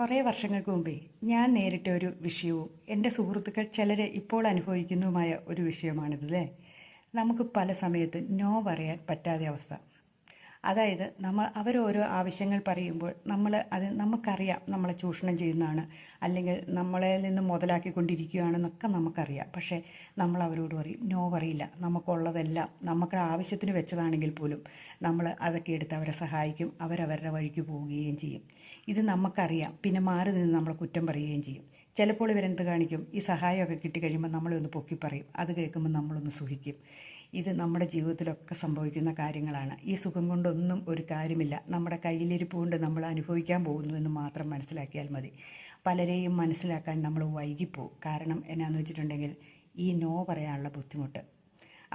കുറേ വർഷങ്ങൾക്ക് മുമ്പേ ഞാൻ നേരിട്ട ഒരു വിഷയവും എൻ്റെ സുഹൃത്തുക്കൾ ചിലരെ ഇപ്പോൾ അനുഭവിക്കുന്നതുമായ ഒരു വിഷയമാണിതല്ലേ. നമുക്ക് പല സമയത്ത് നോ പറയാൻ പറ്റാത്ത അവസ്ഥ. അതായത് അവരോരോ ആവശ്യങ്ങൾ പറയുമ്പോൾ നമുക്കറിയാം നമ്മളെ ചൂഷണം ചെയ്യുന്നതാണ്, അല്ലെങ്കിൽ നമ്മളെ നിന്ന് മുതലാക്കിക്കൊണ്ടിരിക്കുകയാണെന്നൊക്കെ നമുക്കറിയാം. പക്ഷേ നമ്മൾ അവരോട് പറയും, നോ പറയില്ല. നമുക്കുള്ളതെല്ലാം നമുക്ക് ആവശ്യത്തിന് വെച്ചതാണെങ്കിൽ പോലും നമ്മൾ അതൊക്കെ എടുത്ത് അവരെ സഹായിക്കും, അവരവരുടെ വഴിക്ക് പോവുകയും ചെയ്യും. ഇത് നമുക്കറിയാം. പിന്നെ മാറി നിന്ന് നമ്മളെ കുറ്റം പറയുകയും ചെയ്യും. ചിലപ്പോൾ ഇവരെന്ത് കാണിക്കും, ഈ സഹായമൊക്കെ കിട്ടിക്കഴിയുമ്പോൾ നമ്മളെ ഒന്ന് പൊക്കി പറയും. അത് കേൾക്കുമ്പോൾ നമ്മളൊന്ന് സുഖിക്കും. ഇത് നമ്മുടെ ജീവിതത്തിലൊക്കെ സംഭവിക്കുന്ന കാര്യങ്ങളാണ്. ഈ സുഖം കൊണ്ടൊന്നും ഒരു കാര്യമില്ല. നമ്മുടെ കയ്യിലിരിപ്പ് കൊണ്ട് നമ്മൾ അനുഭവിക്കാൻ പോകുന്നു എന്ന് മാത്രം മനസ്സിലാക്കിയാൽ മതി. പലരെയും മനസ്സിലാക്കാൻ നമ്മൾ വൈകിപ്പോവും. കാരണം എന്നാന്ന് വെച്ചിട്ടുണ്ടെങ്കിൽ ഈ നോ പറയാനുള്ള ബുദ്ധിമുട്ട്.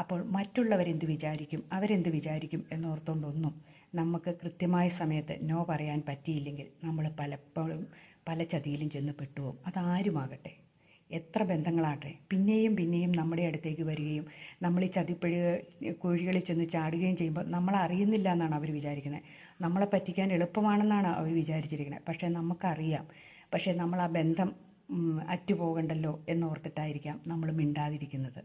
അപ്പോൾ മറ്റുള്ളവരെന്ത് വിചാരിക്കും, അവരെന്ത് വിചാരിക്കും എന്നോർത്തുകൊണ്ടൊന്നും നമുക്ക് കൃത്യമായ സമയത്ത് നോ പറയാൻ പറ്റിയില്ലെങ്കിൽ നമ്മൾ പലപ്പോഴും പല ചതിയിലും ചെന്ന് പെട്ടുപോകും. അതാരുമാകട്ടെ, എത്ര ബന്ധങ്ങളാട്ടെ, പിന്നെയും പിന്നെയും നമ്മുടെ അടുത്തേക്ക് വരികയും നമ്മൾ ഈ കുഴികളിൽ ചെന്ന് ചാടുകയും ചെയ്യുമ്പോൾ നമ്മൾ അറിയുന്നില്ല എന്നാണ് അവർ വിചാരിക്കുന്നത്. നമ്മളെ പറ്റിക്കാൻ എളുപ്പമാണെന്നാണ് അവർ വിചാരിച്ചിരിക്കുന്നത്. പക്ഷേ നമുക്കറിയാം. പക്ഷേ നമ്മൾ ആ ബന്ധം അറ്റുപോകണ്ടല്ലോ എന്നോർത്തിട്ടായിരിക്കാം നമ്മൾ മിണ്ടാതിരിക്കുന്നത്.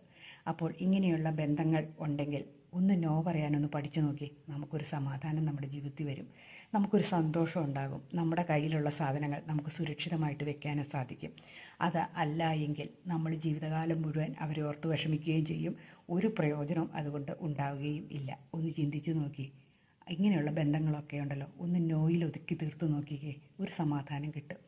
അപ്പോൾ ഇങ്ങനെയുള്ള ബന്ധങ്ങൾ ഉണ്ടെങ്കിൽ ഒന്ന് നോ പറയാനൊന്ന് പഠിച്ചു നോക്കി. നമുക്കൊരു സമാധാനം നമ്മുടെ ജീവിതത്തിൽ വരും. നമുക്കൊരു സന്തോഷം ഉണ്ടാകും. നമ്മുടെ കയ്യിലുള്ള സാധനങ്ങൾ നമുക്ക് സുരക്ഷിതമായിട്ട് വെക്കാനും സാധിക്കും. അത് അല്ല എങ്കിൽ നമ്മൾ ജീവിതകാലം മുഴുവൻ അവരെ ഓർത്ത് വിഷമിക്കുകയും ചെയ്യും. ഒരു പ്രയോജനവും അതുകൊണ്ട് ഉണ്ടാവുകയും ഇല്ല. ഒന്ന് ചിന്തിച്ചു നോക്കി. ഇങ്ങനെയുള്ള ബന്ധങ്ങളൊക്കെ ഉണ്ടല്ലോ, ഒന്ന് നോയിൽ ഒതുക്കി തീർത്തു നോക്കിക്കേ, ഒരു സമാധാനം കിട്ടും.